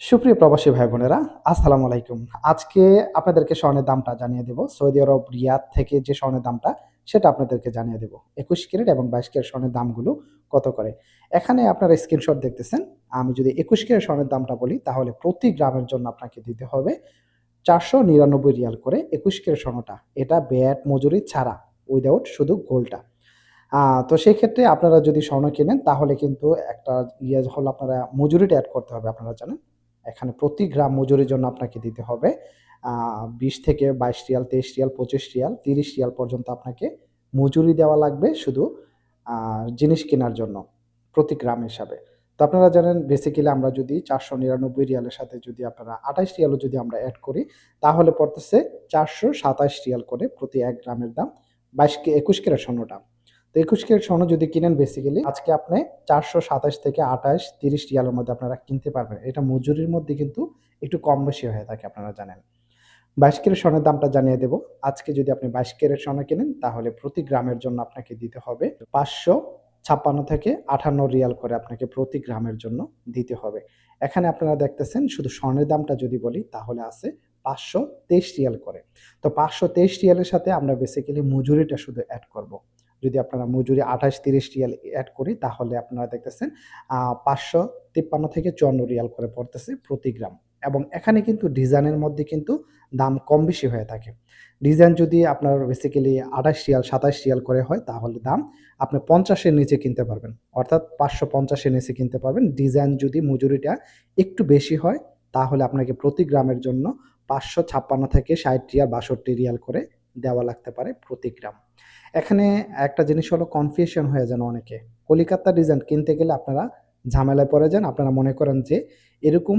সুপ্রিয় প্রবাসী ভাই বোনেরা, আসসালামু আলাইকুম। আজকে আপনাদেরকে স্বর্ণের দামটা জানিয়ে দেব। সৌদি আরব রিয়াদ থেকে যে স্বর্ণের দামটা সেটা আপনাদেরকে জানিয়ে দেব। ২১ ক্যারেট এবং ২২ ক্যারেট স্বর্ণের দামগুলো কত করে। এখানে আপনারা স্ক্রিনশট দেখতেছেন। আমি যদি ২১ ক্যারেট স্বর্ণের দামটা বলি তাহলে প্রতি গ্রামের জন্য আপনাকে দিতে হবে ৪৯৯ রিয়াল করে ২১ ক্যারেট স্বর্ণটা। এটা ভ্যাট মজুরি ছাড়া, উইথআউট শুধু গোল্ডটা। তো সেক্ষেত্রে আপনারা যদি স্বর্ণ কেনেন তাহলে কিন্তু একটা হলো আপনারা মজুরিটা এড করতে হবে আপনারা জানেন। এখানে প্রতি গ্রাম মজুরির জন্য আপনাকে দিতে হবে ২০ থেকে ২২ রিয়াল, ২৩ রিয়াল, ২৫ রিয়াল, ৩০ রিয়াল পর্যন্ত আপনাকে মজুরি দেওয়া লাগবে শুধু জিনিস কেনার জন্য প্রতি গ্রাম হিসাবে। তো আপনারা জানেন বেসিক্যালি আমরা যদি ৪৯৯ রিয়ালের সাথে যদি আপনারা ২৮ রিয়ালও যদি আমরা এড করি তাহলে পড়তেছে ৪২৭ রিয়াল করে প্রতি ১ গ্রামের দাম ২১ ক্যারেট স্বর্ণটা। তো ২১ ক্যারেট স্বর্ণ যদি কিনেন বেসিক্যালি আজকে আপনি ৪২৭ থেকে ২৮, ৩০ রিয়ালের মধ্যে আপনারা কিনতে পারবেন। এটা মজুরির মধ্যে কিন্তু একটু কম বেশি হয়ে থাকে আপনারা জানেন। ২২ ক্যারেট স্বর্ণের দামটা জানিয়ে দেব। আজকে যদি আপনি ২২ ক্যারেট স্বর্ণ কেনেন তাহলে প্রতি গ্রামের জন্য আপনাকে দিতে হবে ৫৫৬ থেকে ৫৮ রিয়াল করে আপনাকে প্রতি গ্রামের জন্য দিতে হবে। এখানে আপনারা দেখতেছেন শুধু স্বর্ণের দামটা যদি বলি তাহলে আছে ৫২৩ রিয়াল করে। তো ৫২৩ রিয়ালের সাথে আমরা বেসিক্যালি মজুরিটা শুধু এড করব। যদি আপনারা মজুরি ২৮-৩০ রিয়াল এড করি তাহলে আপনারা দেখতেছেন ৫৫৩ থেকে ৫৪ রিয়াল করে পড়তেছে প্রতি গ্রাম। এবং এখানে কিন্তু ডিজাইনের মধ্যে কিন্তু দাম কম বেশি হয়ে থাকে। ডিজাইন যদি আপনার বেসিক্যালি ২৮ রিয়াল, ২৭ রিয়াল করে হয় তাহলে দাম আপনি ৫০ এর নিচে কিনতে পারবেন। অর্থাৎ ৫৫০ এর নিচে কিনতে পারবেন। ডিজাইন যদি মজুরিটা একটু বেশি হয় তাহলে আপনাকে প্রতি গ্রামের জন্য ৫৫৬ থেকে ৬০ রিয়াল, ৬২ রিয়াল করে দেওয়া লাগতে পারে প্রতি গ্রাম। এখানে একটা জিনিস হলো কনফিউশন হয়ে যান অনেকে। কলিকাতা ডিজাইন কিনতে গেলে আপনারা ঝামেলায় পড়ে যান। আপনারা মনে করেন যে এরকম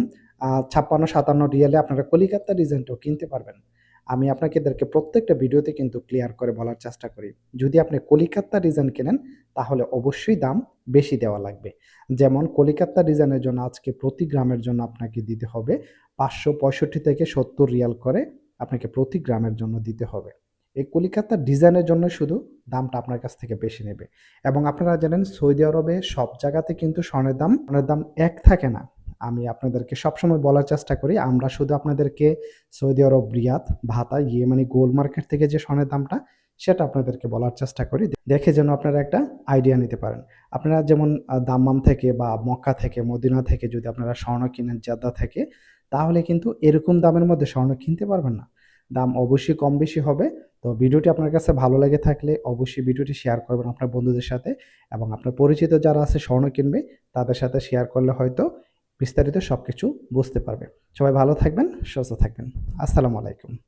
৫৬-৫৭ রিয়ালে আপনারা কলিকাতা ডিজাইনটাও কিনতে পারবেন। আমি আপনাদেরকে প্রত্যেকটা ভিডিওতে কিন্তু ক্লিয়ার করে বলার চেষ্টা করি। যদি আপনি কলিকাতা ডিজাইন কেনেন তাহলে অবশ্যই দাম বেশি দেওয়া লাগবে। যেমন কলিকাতা ডিজাইনের জন্য আজকে প্রতি গ্রামের জন্য আপনাকে দিতে হবে ৫৬৫ থেকে ৭০ রিয়াল করে আপনাকে প্রতি গ্রামের জন্য দিতে হবে। এই কলিকাতার ডিজাইনের জন্য শুধু দামটা আপনার কাছ থেকে বেশি নেবে। এবং আপনারা জানেন সৌদি আরবে সব জায়গাতে কিন্তু স্বর্ণের দাম এক থাকে না। আমি আপনাদেরকে সবসময় বলার চেষ্টা করি আমরা শুধু আপনাদেরকে সৌদি আরব রিয়াদ, ভাতা, ইয়েমানি গোল্ড মার্কেট থেকে যে স্বর্ণের দামটা সেটা আপনাদেরকে বলার চেষ্টা করি। দেখে যেন আপনারা একটা আইডিয়া নিতে পারেন। আপনারা যেমন দাম্মাম থেকে বা মক্কা থেকে, মদিনা থেকে যদি আপনারা স্বর্ণ কিনেন জেদ্দা থেকে তাহলে কিন্তু এরকম দামের মধ্যে স্বর্ণ কিনতে পারবেন না। দাম অবশ্যই কম বেশি হবে। তো ভিডিওটি আপনার কাছে ভালো লেগে থাকলে অবশ্যই ভিডিওটি শেয়ার করবেন আপনার বন্ধুদের সাথে এবং আপনার পরিচিত যারা আছে স্বর্ণ কিনবে তাদের সাথে শেয়ার করলে হয়তো বিস্তারিত সবকিছু বুঝতে পারবে। সবাই ভালো থাকবেন, সুস্থ থাকবেন। আসসালামু আলাইকুম।